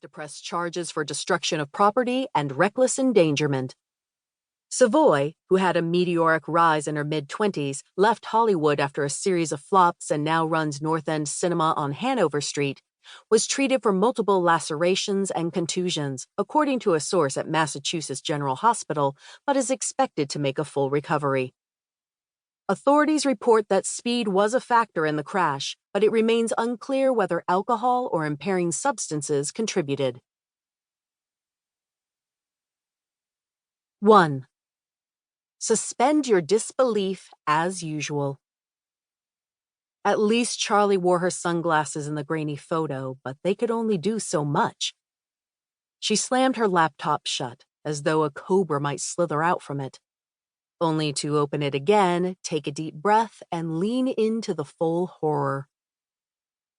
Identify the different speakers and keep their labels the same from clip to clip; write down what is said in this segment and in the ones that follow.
Speaker 1: To press charges for destruction of property and reckless endangerment. Savoy, who had a meteoric rise in her mid-20s, left Hollywood after a series of flops and now runs North End Cinema on Hanover Street, was treated for multiple lacerations and contusions, according to a source at Massachusetts General Hospital, but is expected to make a full recovery. Authorities report that speed was a factor in the crash, but it remains unclear whether alcohol or impairing substances contributed. 1. Suspend your disbelief as usual. At least Charlie wore her sunglasses in the grainy photo, but they could only do so much. She slammed her laptop shut, as though a cobra might slither out from it, only to open it again, take a deep breath, and lean into the full horror.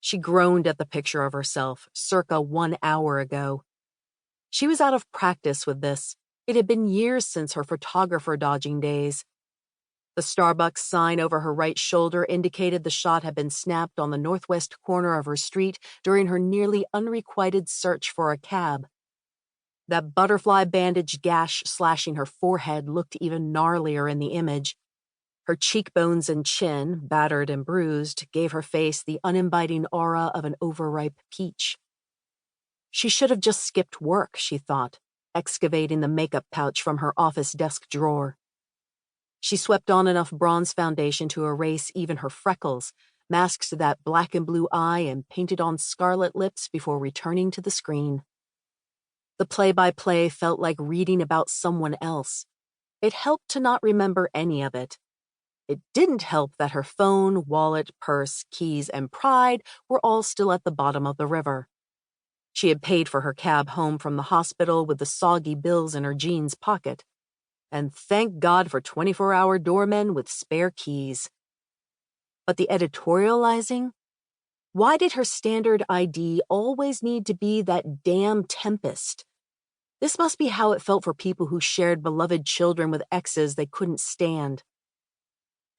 Speaker 1: She groaned at the picture of herself, circa 1 hour ago. She was out of practice with this. It had been years since her photographer-dodging days. The Starbucks sign over her right shoulder indicated the shot had been snapped on the northwest corner of her street during her nearly unrequited search for a cab. That butterfly bandage gash slashing her forehead looked even gnarlier in the image. Her cheekbones and chin, battered and bruised, gave her face the uninviting aura of an overripe peach. She should have just skipped work, she thought, excavating the makeup pouch from her office desk drawer. She swept on enough bronze foundation to erase even her freckles, masked that black and blue eye, and painted on scarlet lips before returning to the screen. The play-by-play felt like reading about someone else. It helped to not remember any of it. It didn't help that her phone, wallet, purse, keys, and pride were all still at the bottom of the river. She had paid for her cab home from the hospital with the soggy bills in her jeans pocket. And thank God for 24-hour doormen with spare keys. But the editorializing? Why did her standard ID always need to be that damn Tempest? This must be how it felt for people who shared beloved children with exes they couldn't stand.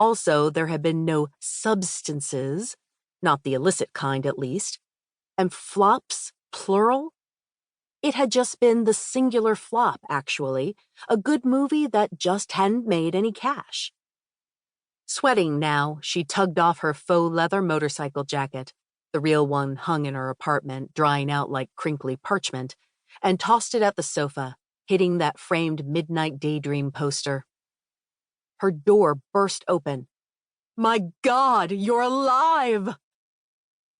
Speaker 1: Also, there had been no substances, not the illicit kind at least, and flops, plural? It had just been the singular flop, actually, a good movie that just hadn't made any cash. Sweating now, she tugged off her faux leather motorcycle jacket, the real one hung in her apartment, drying out like crinkly parchment, and tossed it at the sofa, hitting that framed Midnight Daydream poster. Her door burst open. "My God, you're alive!"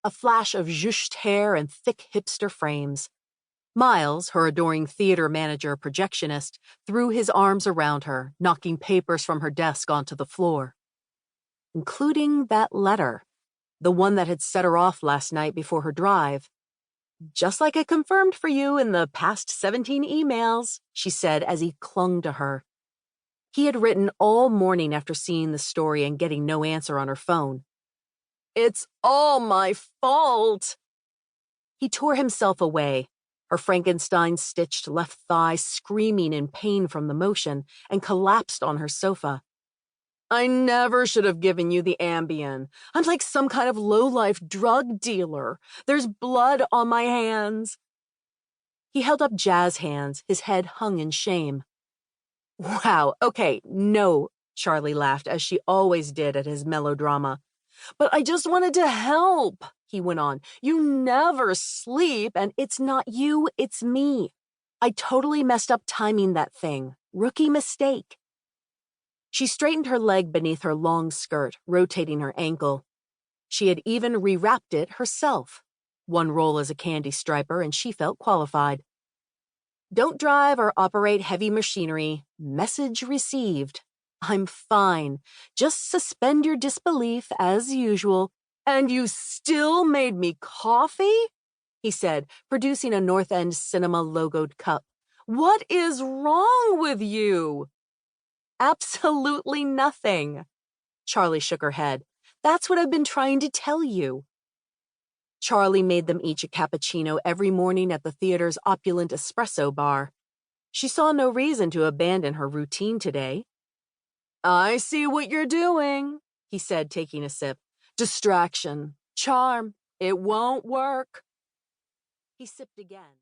Speaker 1: A flash of zhushed hair and thick hipster frames. Miles, her adoring theater manager projectionist, threw his arms around her, knocking papers from her desk onto the floor. Including that letter, the one that had set her off last night before her drive. "Just like I confirmed for you in the past 17 emails," she said as he clung to her. He had written all morning after seeing the story and getting no answer on her phone. "It's all my fault." He tore himself away, her Frankenstein-stitched left thigh screaming in pain from the motion, and collapsed on her sofa. "I never should have given you the Ambien. I'm like some kind of low-life drug dealer. There's blood on my hands." He held up Jazz hands, his head hung in shame. "Wow, okay, no," Charlie laughed, as she always did at his melodrama. "But I just wanted to help," he went on. "You never sleep, and it's not you, it's me. I totally messed up timing that thing. Rookie mistake." She straightened her leg beneath her long skirt, rotating her ankle. She had even rewrapped it herself. One roll as a candy striper, and she felt qualified. "Don't drive or operate heavy machinery. Message received. I'm fine. Just suspend your disbelief as usual." "And you still made me coffee?" he said, producing a North End Cinema logoed cup. "What is wrong with you?" "Absolutely nothing." Charlie shook her head. "That's what I've been trying to tell you." Charlie made them each a cappuccino every morning at the theater's opulent espresso bar. She saw no reason to abandon her routine today. "I see what you're doing," he said, taking a sip. "Distraction. Charm. It won't work." He sipped again.